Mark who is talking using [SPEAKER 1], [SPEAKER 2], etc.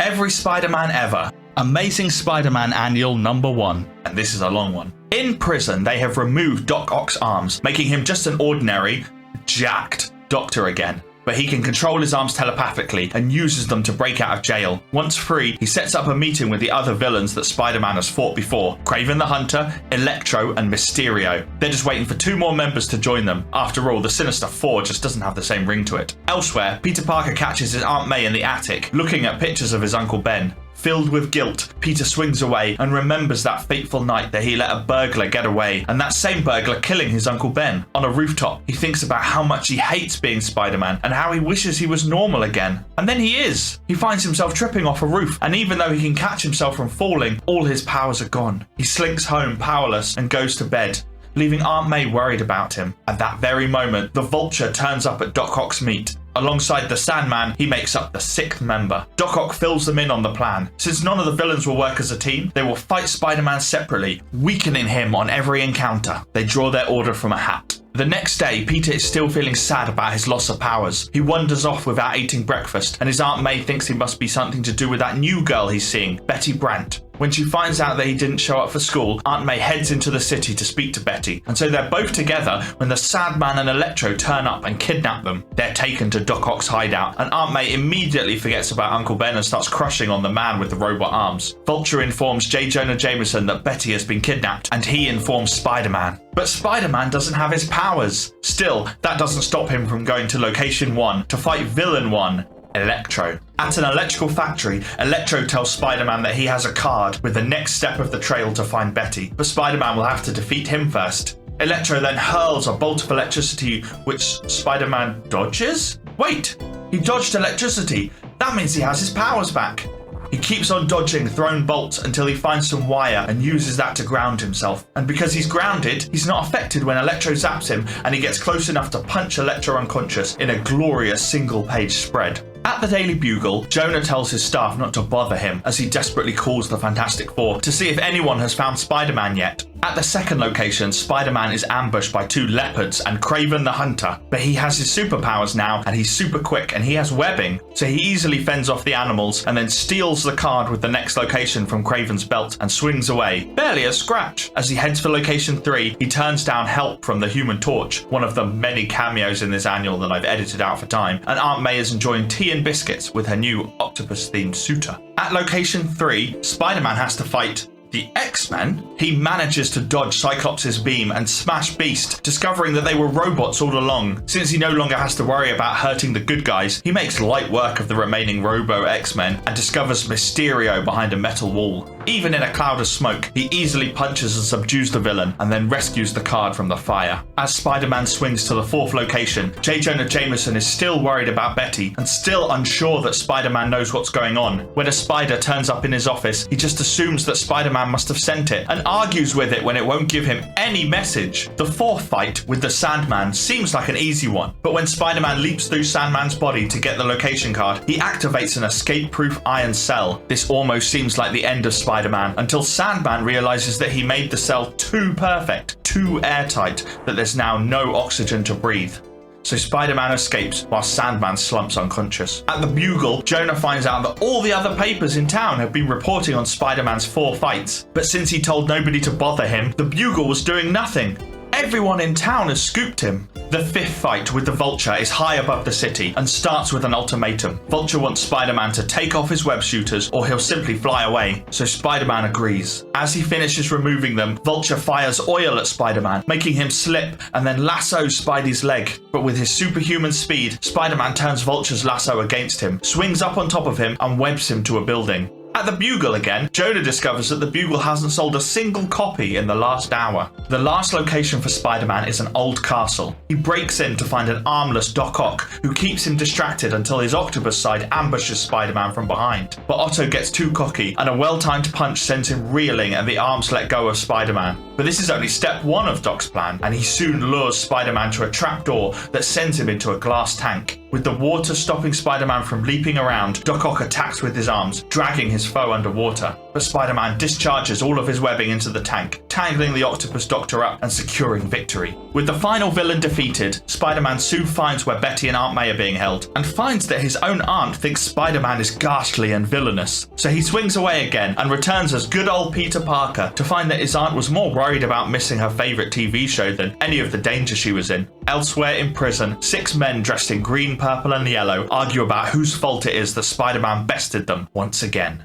[SPEAKER 1] Every Spider-Man Ever. Amazing Spider-Man Annual #1. And this is a long one. In prison, they have removed Doc Ock's arms, making him just an ordinary, jacked doctor again. But he can control his arms telepathically and uses them to break out of jail. Once free, he sets up a meeting with the other villains that Spider-Man has fought before: Kraven the Hunter, Electro, and Mysterio. They're just waiting for 2 more members to join them. After all, the Sinister 4 just doesn't have the same ring to it. Elsewhere, Peter Parker catches his Aunt May in the attic, looking at pictures of his Uncle Ben. Filled with guilt, Peter swings away and remembers that fateful night that he let a burglar get away, and that same burglar killing his Uncle Ben. On a rooftop, he thinks about how much he hates being Spider-Man and how he wishes he was normal again. And then he is. He finds himself tripping off a roof, and even though he can catch himself from falling, all his powers are gone. He slinks home powerless and goes to bed, leaving Aunt May worried about him. At that very moment, the Vulture turns up at Doc Ock's meet. Alongside the Sandman, he makes up the 6th member. Doc Ock fills them in on the plan. Since none of the villains will work as a team, they will fight Spider-Man separately, weakening him on every encounter. They draw their order from a hat. The next day, Peter is still feeling sad about his loss of powers. He wanders off without eating breakfast, and his Aunt May thinks he must be something to do with that new girl he's seeing, Betty Brant. When she finds out that he didn't show up for school, Aunt May heads into the city to speak to Betty, and so they're both together when the Sandman and Electro turn up and kidnap them. They're taken to Doc Ock's hideout, and Aunt May immediately forgets about Uncle Ben and starts crushing on the man with the robot arms. Vulture informs J. Jonah Jameson that Betty has been kidnapped, and he informs Spider-Man. But Spider-Man doesn't have his powers. Still, that doesn't stop him from going to Location 1 to fight Villain 1, Electro. At an electrical factory, Electro tells Spider-Man that he has a card with the next step of the trail to find Betty, but Spider-Man will have to defeat him first. Electro then hurls a bolt of electricity, which Spider-Man dodges? Wait, he dodged electricity. That means he has his powers back. He keeps on dodging thrown bolts until he finds some wire and uses that to ground himself. And because he's grounded, he's not affected when Electro zaps him, and he gets close enough to punch Electro unconscious in a glorious single-page spread. At the Daily Bugle, Jonah tells his staff not to bother him as he desperately calls the Fantastic Four to see if anyone has found Spider-Man yet. At the second location, Spider-Man is ambushed by 2 leopards and Kraven the Hunter, but he has his superpowers now and he's super quick and he has webbing, so he easily fends off the animals and then steals the card with the next location from Kraven's belt and swings away, barely a scratch. As he heads for Location 3, he turns down help from the Human Torch, one of the many cameos in this annual that I've edited out for time, and Aunt May is enjoying tea and biscuits with her new octopus-themed suitor. At Location 3, Spider-Man has to fight the X-Men. He manages to dodge Cyclops' beam and smash Beast, discovering that they were robots all along. Since he no longer has to worry about hurting the good guys, he makes light work of the remaining Robo X-Men and discovers Mysterio behind a metal wall. Even in a cloud of smoke, he easily punches and subdues the villain and then rescues the card from the fire. As Spider-Man swings to the 4th location, J. Jonah Jameson is still worried about Betty and still unsure that Spider-Man knows what's going on. When a spider turns up in his office, he just assumes that Spider-Man must have sent it and argues with it when it won't give him any message. The 4th fight with the Sandman seems like an easy one, but when Spider-Man leaps through Sandman's body to get the location card, he activates an escape-proof iron cell. This almost seems like the end of Spider-Man until Sandman realizes that he made the cell too perfect, too airtight, that there's now no oxygen to breathe. So Spider-Man escapes while Sandman slumps unconscious. At the Bugle, Jonah finds out that all the other papers in town have been reporting on Spider-Man's 4 fights. But since he told nobody to bother him, the Bugle was doing nothing. Everyone in town has scooped him. The 5th fight with the Vulture is high above the city and starts with an ultimatum. Vulture wants Spider-Man to take off his web shooters or he'll simply fly away, so Spider-Man agrees. As he finishes removing them, Vulture fires oil at Spider-Man, making him slip and then lassos Spidey's leg. But with his superhuman speed, Spider-Man turns Vulture's lasso against him, swings up on top of him and webs him to a building. At the Bugle again, Jonah discovers that the Bugle hasn't sold a single copy in the last hour. The last location for Spider-Man is an old castle. He breaks in to find an armless Doc Ock, who keeps him distracted until his octopus side ambushes Spider-Man from behind. But Otto gets too cocky, and a well-timed punch sends him reeling and the arms let go of Spider-Man. But this is only step 1 of Doc's plan, and he soon lures Spider-Man to a trapdoor that sends him into a glass tank. With the water stopping Spider-Man from leaping around, Doc Ock attacks with his arms, dragging his foe underwater. But Spider-Man discharges all of his webbing into the tank, tangling the Octopus Doctor up and securing victory. With the final villain defeated, Spider-Man soon finds where Betty and Aunt May are being held, and finds that his own aunt thinks Spider-Man is ghastly and villainous. So he swings away again and returns as good old Peter Parker to find that his aunt was more worried about missing her favourite TV show than any of the danger she was in. Elsewhere in prison, 6 men dressed in green, purple and yellow argue about whose fault it is that Spider-Man bested them once again.